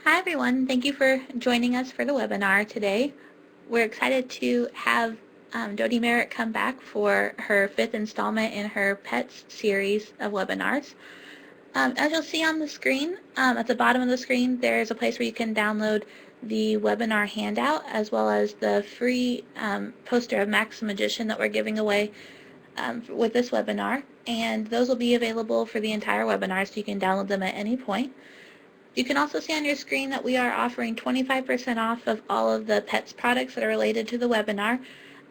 Hi everyone, thank you for joining us for the webinar today. We're excited to have Dodie Merritt come back for her 5th installment in her PETS series of webinars. As you'll see on the screen, at the bottom of the screen, there's a place where you can download the webinar handout as well as the free poster of Max the Magician that we're giving away with this webinar. And those will be available for the entire webinar, so you can download them at any point. You can also see on your screen that we are offering 25% off of all of the PETS products that are related to the webinar.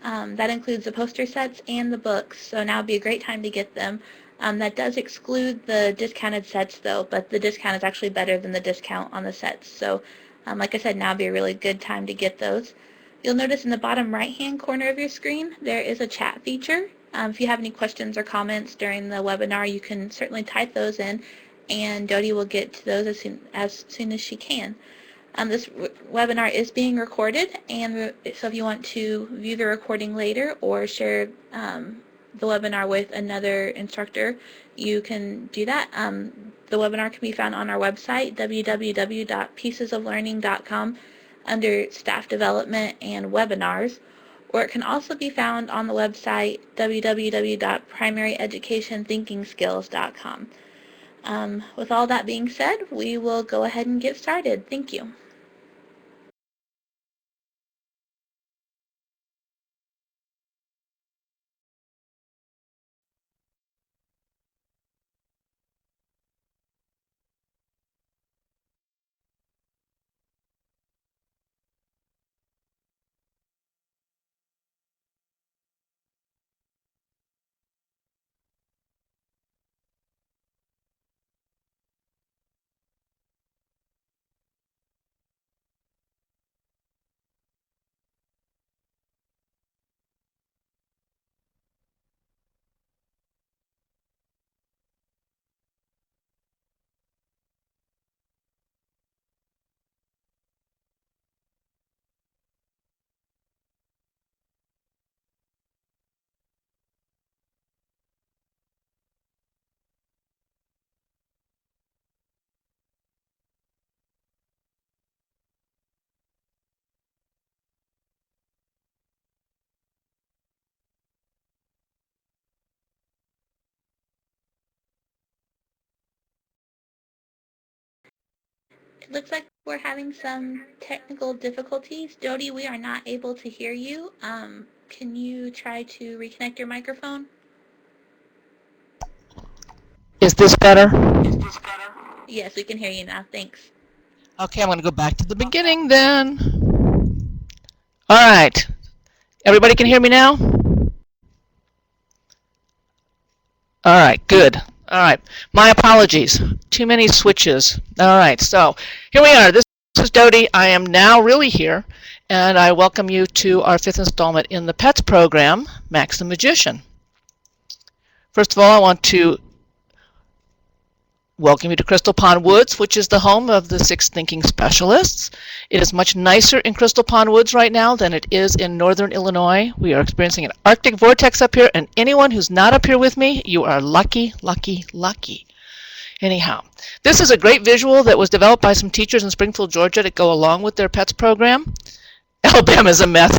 That includes the poster sets and the books, so now would be a great time to get them. That does exclude the discounted sets though, but the discount is actually better than the discount on the sets. So like I said, now would be a really good time to get those. You'll notice in the bottom right-hand corner of your screen, there is a chat feature. If you have any questions or comments during the webinar, you can certainly type those in, and Dodie will get to those as soon as she can. This webinar is being recorded, and so if you want to view the recording later or share the webinar with another instructor, you can do that. The webinar can be found on our website, www.piecesoflearning.com, under Staff Development and Webinars, or it can also be found on the website, www.primaryeducationthinkingskills.com. With all that being said, we will go ahead and get started. Thank you. It looks like we're having some technical difficulties. Dodie, we are not able to hear you. Can you try to reconnect your microphone? Is this better? Yes, we can hear you now. Thanks. Okay, I'm going to go back to the beginning then. All right. Everybody can hear me now? All right, good. All right. My apologies. Too many switches. All right, so here we are. This is Dodie. I am now really here, and I welcome you to our 5th installment in the PETS program, Max the Magician. First of all, I want to welcome you to Crystal Pond Woods, which is the home of the 6 Thinking Specialists. It is much nicer in Crystal Pond Woods right now than it is in northern Illinois. We are experiencing an Arctic vortex up here, and anyone who's not up here with me, you are lucky, lucky, lucky. Anyhow, this is a great visual that was developed by some teachers in Springfield, Georgia to go along with their PETS program. Alabama's a mess.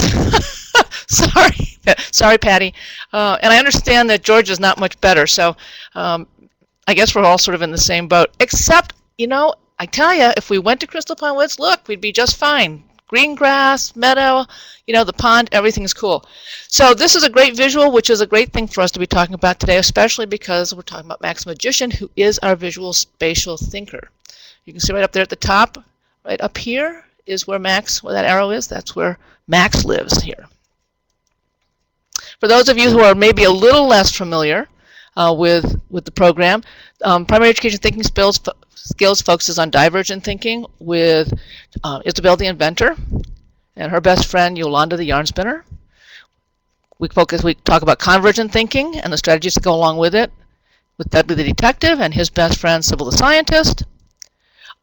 Sorry, Patty. And I understand that Georgia's not much better, so I guess we're all sort of in the same boat, except, you know, I tell you, if we went to Crystal Pond Woods, look, we'd be just fine. Green grass, meadow, you know, the pond, everything's cool. So this is a great visual, which is a great thing for us to be talking about today, especially because we're talking about Max the Magician, who is our visual spatial thinker. You can see right up there at the top, right up here is where Max, where that arrow is, that's where Max lives here. For those of you who are maybe a little less familiar with the program, Primary Education Thinking Skills focuses on divergent thinking with Isabel the Inventor and her best friend Yolanda the Yarnspinner. We talk about convergent thinking and the strategies that go along with it with Dudley the Detective and his best friend Sybil the Scientist.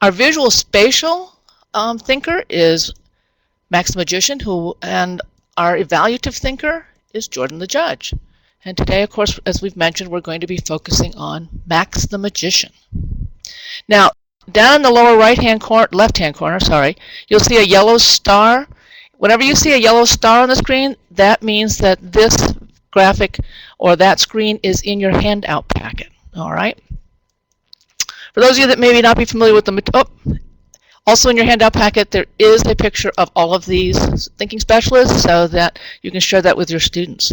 Our visual spatial thinker is Max the Magician, and our evaluative thinker is Jordan the Judge. And today, of course, as we've mentioned, we're going to be focusing on Max the Magician. Now, Down in the lower left-hand corner, sorry, you'll see a yellow star. Whenever you see a yellow star on the screen, that means that this graphic or that screen is in your handout packet. All right. For those of you that maybe not be familiar with also in your handout packet, there is a picture of all of these thinking specialists so that you can share that with your students.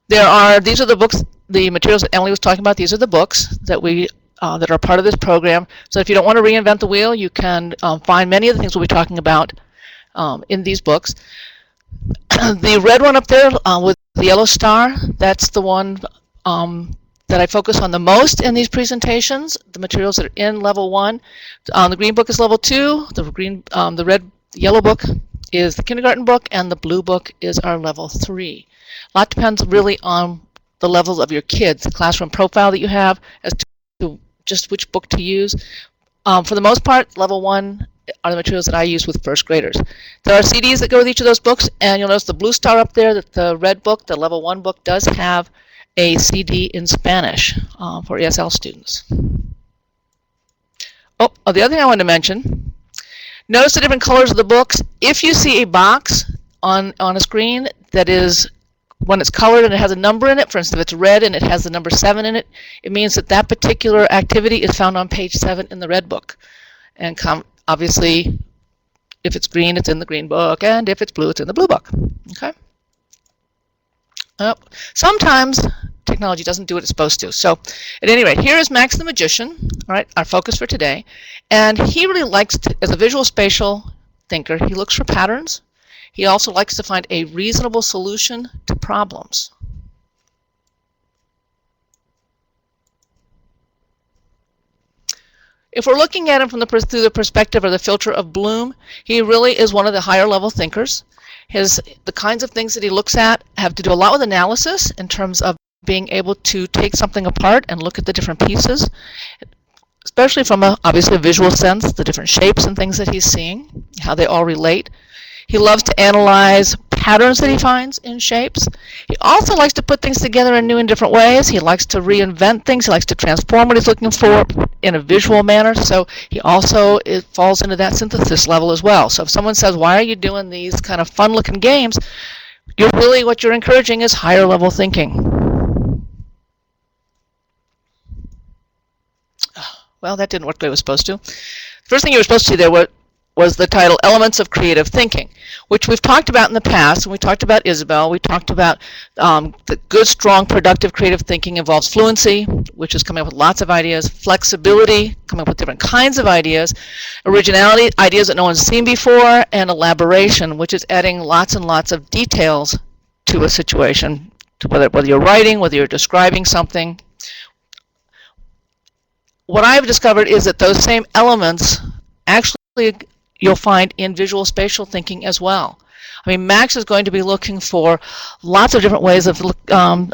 These are the books, the materials that Emily was talking about. These are the books that that are part of this program. So if you don't want to reinvent the wheel, you can find many of the things we'll be talking about in these books. The red one up there with the yellow star, that's the one that I focus on the most in these presentations, the materials that are in level 1. The green book is level 2, the yellow book is the kindergarten book, and the blue book is our level 3. A lot depends really on the levels of your kids, the classroom profile that you have as to just which book to use. For the most part, level 1 are the materials that I use with first graders. There are CDs that go with each of those books, and you'll notice the blue star up there that the red book, the level 1 book, does have a CD in Spanish for ESL students. The other thing I wanted to mention, notice the different colors of the books. If you see a box on a screen that is, when it's colored and it has a number in it, for instance, if it's red and it has the number 7 in it, it means that that particular activity is found on page 7 in the red book. And obviously, if it's green, it's in the green book, and if it's blue, it's in the blue book. Okay? Sometimes technology doesn't do what it's supposed to. So at any rate, here is Max the Magician, all right, our focus for today. And he really likes to, as a visual spatial thinker, he looks for patterns. He also likes to find a reasonable solution to problems. If we're looking at him through the perspective or the filter of Bloom, he really is one of the higher level thinkers. The kinds of things that he looks at have to do a lot with analysis in terms of being able to take something apart and look at the different pieces, especially from obviously a visual sense, the different shapes and things that he's seeing, how they all relate. He loves to analyze patterns that he finds in shapes. He also likes to put things together in new and different ways. He likes to reinvent things. He likes to transform what he's looking for in a visual manner. So he also falls into that synthesis level as well. So if someone says, why are you doing these kind of fun-looking games? What you're encouraging is higher level thinking. Well, that didn't work the way it was supposed to. First thing you were supposed to see there was the title Elements of Creative Thinking, which we've talked about in the past. When we talked about Isabel, we talked about the good, strong, productive creative thinking involves fluency, which is coming up with lots of ideas, flexibility, coming up with different kinds of ideas, originality, ideas that no one's seen before, and elaboration, which is adding lots and lots of details to a situation, whether you're writing, whether you're describing something. What I've discovered is that those same elements actually you'll find in visual spatial thinking as well. I mean, Max is going to be looking for lots of different ways of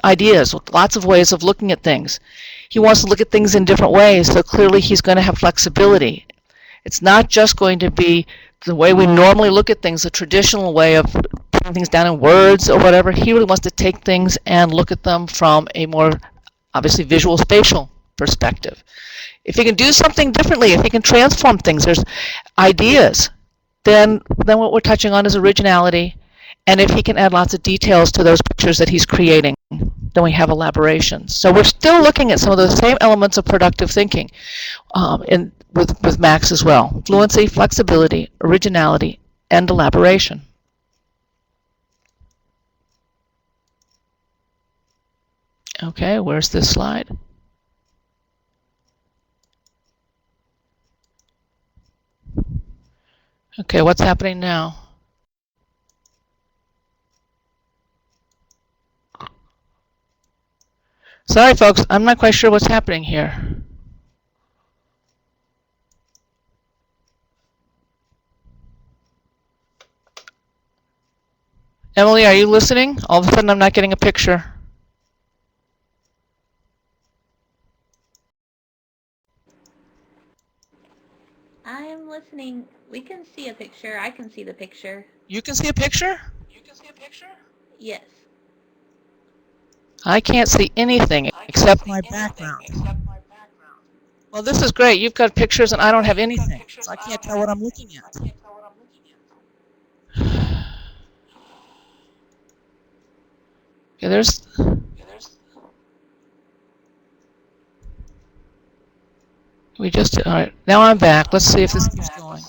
ideas, lots of ways of looking at things. He wants to look at things in different ways, so clearly he's going to have flexibility. It's not just going to be the way we normally look at things, the traditional way of putting things down in words or whatever. He really wants to take things and look at them from a more, obviously, visual spatial perspective. If he can do something differently, if he can transform things, there's ideas, then what we're touching on is originality. And if he can add lots of details to those pictures that he's creating, then we have elaborations. So we're still looking at some of those same elements of productive thinking with Max as well. Fluency, flexibility, originality, and elaboration. Okay, where's this slide? Okay, what's happening now? Sorry, folks, I'm not quite sure what's happening here. Emily, are you listening? All of a sudden, I'm not getting a picture. I'm listening. We can see a picture. I can see the picture. You can see a picture? Yes. I can't see anything except my background. Well, this is great. You've got pictures and I don't have anything, so I can't tell what I'm looking at. Okay, there's... We just... All right, now I'm back. Let's see if this keeps going.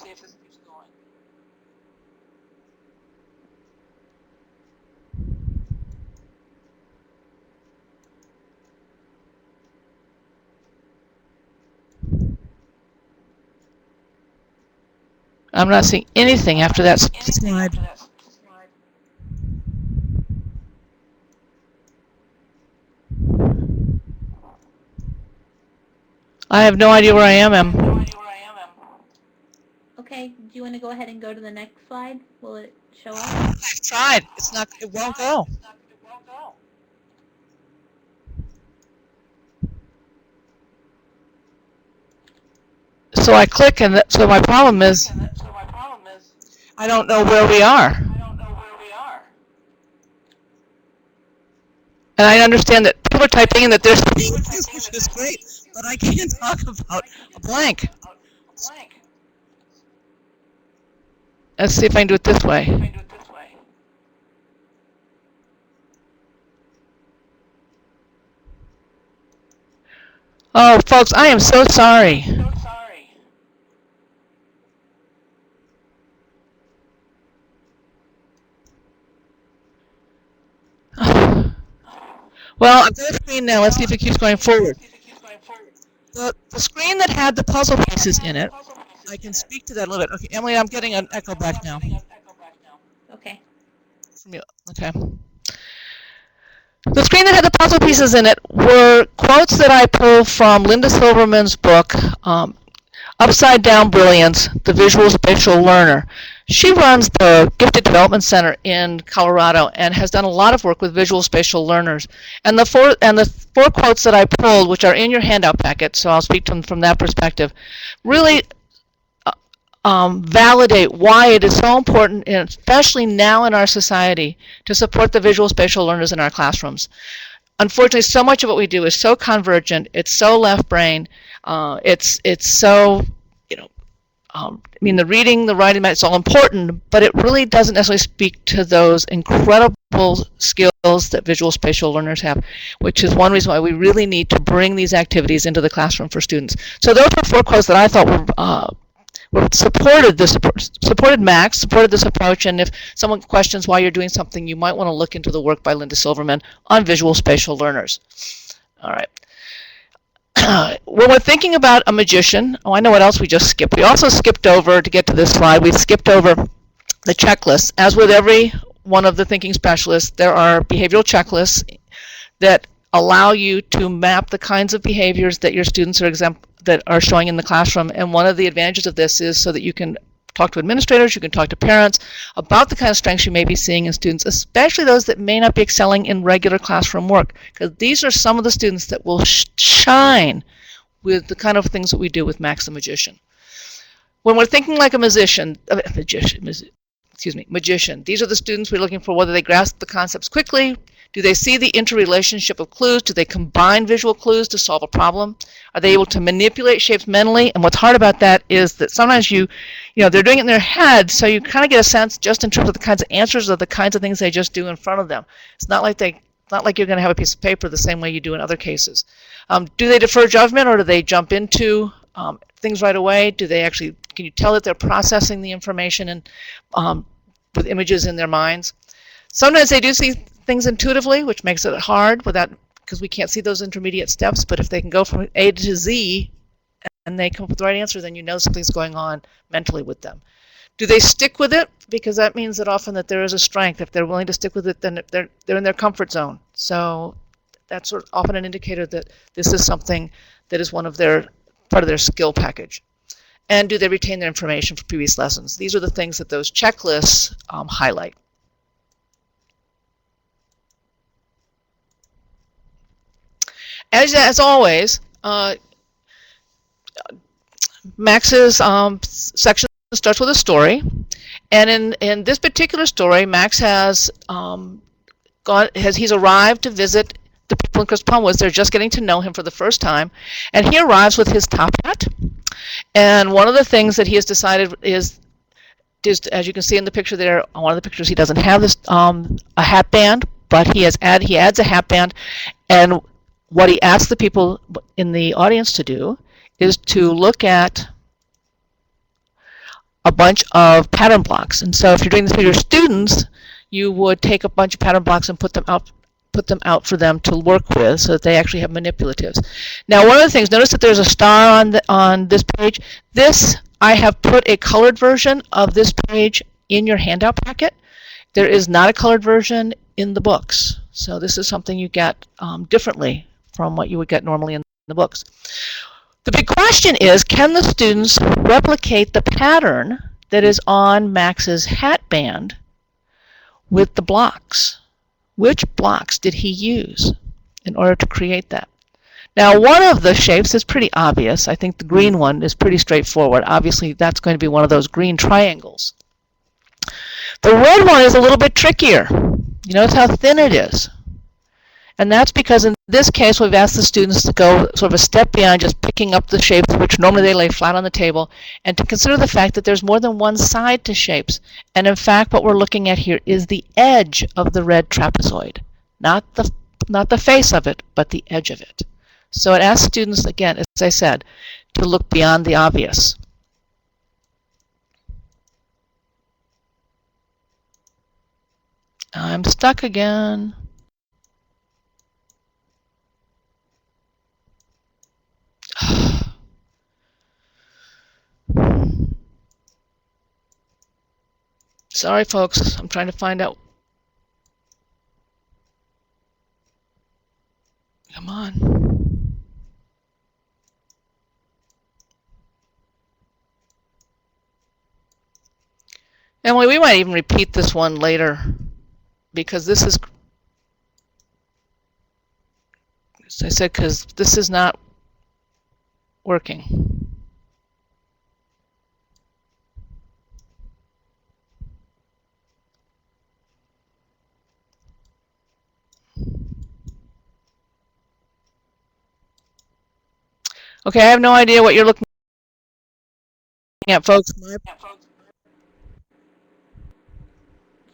I'm not seeing anything after that slide. I have no idea where I am, Em. Okay, do you want to go ahead and go to the next slide? Will it show up? I've tried. It won't go. So I click, and so my problem is I don't know where we are. And I understand that people are typing in that there's things, which is great, but I can't talk about a blank. Let's see if I can do it this way. Oh, folks, I am so sorry. Well, I've got a screen now. Let's see if it keeps going forward. The screen that had the puzzle pieces in it, I can speak to that a little bit. Okay, Emily, I'm getting an echo back now. Okay. From you. Okay. The screen that had the puzzle pieces in it were quotes that I pulled from Linda Silverman's book, Upside Down Brilliance, the Visual-Spatial Learner. She runs the Gifted Development Center in Colorado and has done a lot of work with visual-spatial learners. And the four quotes that I pulled, which are in your handout packet, so I'll speak to them from that perspective, really validate why it is so important, especially now in our society, to support the visual-spatial learners in our classrooms. Unfortunately, so much of what we do is so convergent, it's so left brain, it's so, I mean, the reading, the writing, it's all important, but it really doesn't necessarily speak to those incredible skills that visual-spatial learners have, which is one reason why we really need to bring these activities into the classroom for students. So those are four quotes that I thought supported Max, supported this approach, and if someone questions why you're doing something, you might want to look into the work by Linda Silverman on visual-spatial learners. All right. When we're thinking about a magician, oh, I know what else we just skipped. We also skipped over, to get to this slide, we skipped over the checklists. As with every one of the thinking specialists, there are behavioral checklists that allow you to map the kinds of behaviors that your students are showing in the classroom. And one of the advantages of this is so that you can talk to administrators, you can talk to parents about the kind of strengths you may be seeing in students, especially those that may not be excelling in regular classroom work, because these are some of the students that will shine with the kind of things that we do with Max the Magician. When we're thinking like a magician, these are the students we're looking for, whether they grasp the concepts quickly, do they see the interrelationship of clues, do they combine visual clues to solve a problem, are they able to manipulate shapes mentally? And what's hard about that is that sometimes they're doing it in their head, so you kind of get a sense just in terms of the kinds of answers or the kinds of things they just do in front of them. It's not like you're going to have a piece of paper the same way you do in other cases. Do they defer judgment, or do they jump into things right away? Can you tell that they're processing the information and with images in their minds? Sometimes they do see things intuitively, which makes it hard because we can't see those intermediate steps, but if they can go from A to Z and they come up with the right answer, then you know something's going on mentally with them. Do they stick with it? Because that means that often that there is a strength. If they're willing to stick with it, then they're in their comfort zone. So that's often an indicator that this is something that is part of their skill package. And do they retain their information from previous lessons? These are the things that those checklists highlight. As always, Max's section starts with a story, and in this particular story, Max has he's arrived to visit the people in Crystal Palm Woods. They're just getting to know him for the first time. And he arrives with his top hat. And one of the things that he has decided is as you can see in the picture there, on one of the pictures, he doesn't have this a hat band, but he adds a hat band. And what he asks the people in the audience to do is to look at a bunch of pattern blocks. And so if you're doing this for your students, you would take a bunch of pattern blocks and put them out for them to work with so that they actually have manipulatives. Now, one of the things, notice that there's a star on this page. I have put a colored version of this page in your handout packet. There is not a colored version in the books. So this is something you get differently from what you would get normally in the books. The big question is, can the students replicate the pattern that is on Max's hat band with the blocks? Which blocks did he use in order to create that? Now, one of the shapes is pretty obvious. I think the green one is pretty straightforward. Obviously, that's going to be one of those green triangles. The red one is a little bit trickier. You notice how thin it is. And that's because in this case, we've asked the students to go sort of a step beyond just picking up the shapes, which normally they lay flat on the table, and to consider the fact that there's more than one side to shapes. And in fact, what we're looking at here is the edge of the red trapezoid. Not the face of it, but the edge of it. So it asks students, again, as I said, to look beyond the obvious. I'm stuck again. Sorry, folks. I'm trying to find out. Come on. Emily, we might even repeat this one later because this is, as I said, because this is not working. Okay, I have no idea what you're looking at, folks.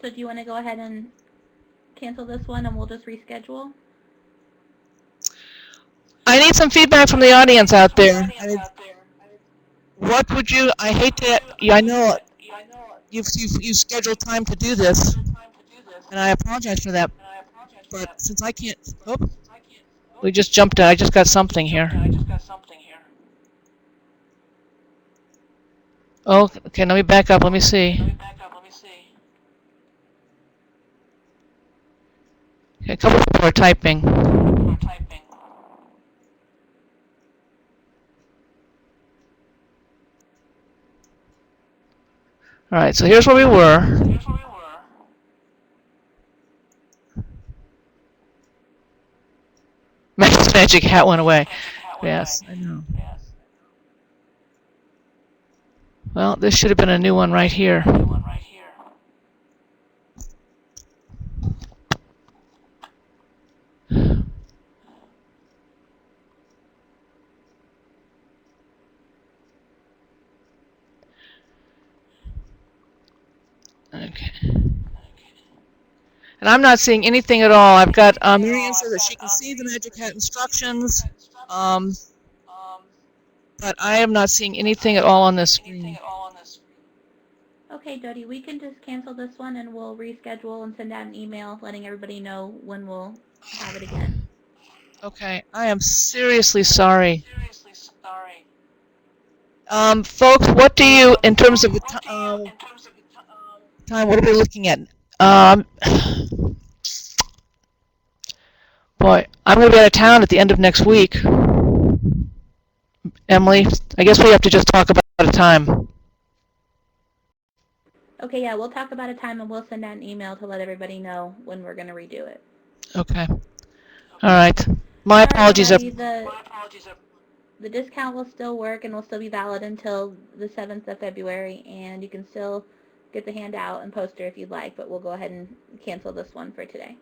So do you want to go ahead and cancel this one and we'll just reschedule? I need some feedback from the audience out there. What would you, I hate to, I know you've scheduled time to do this, and I apologize for that, but since I can't, we just jumped, I just got something here. Oh, okay, let me back up, let me see. Okay, a couple people are typing. All right, so here's where we were. Max's magic hat went away. Yes, I know. Well, this should have been a new one right here. Okay. And I'm not seeing anything at all. I've got Marianne says that she can see the magic hat instructions, but I am not seeing anything at all on this screen. Okay, Dodie, we can just cancel this one and we'll reschedule and send out an email letting everybody know when we'll have it again. Okay, I am seriously sorry. Folks, what do you, in terms of time, what are we looking at? Boy, I'm going to be out of town at the end of next week. Emily, I guess we have to just talk about a time. Okay, yeah, we'll talk about a time and we'll send out an email to let everybody know when we're going to redo it. Okay. All right. My apologies. The discount will still work and will still be valid until the 7th of February, and you can still get the handout and poster if you'd like, but we'll go ahead and cancel this one for today.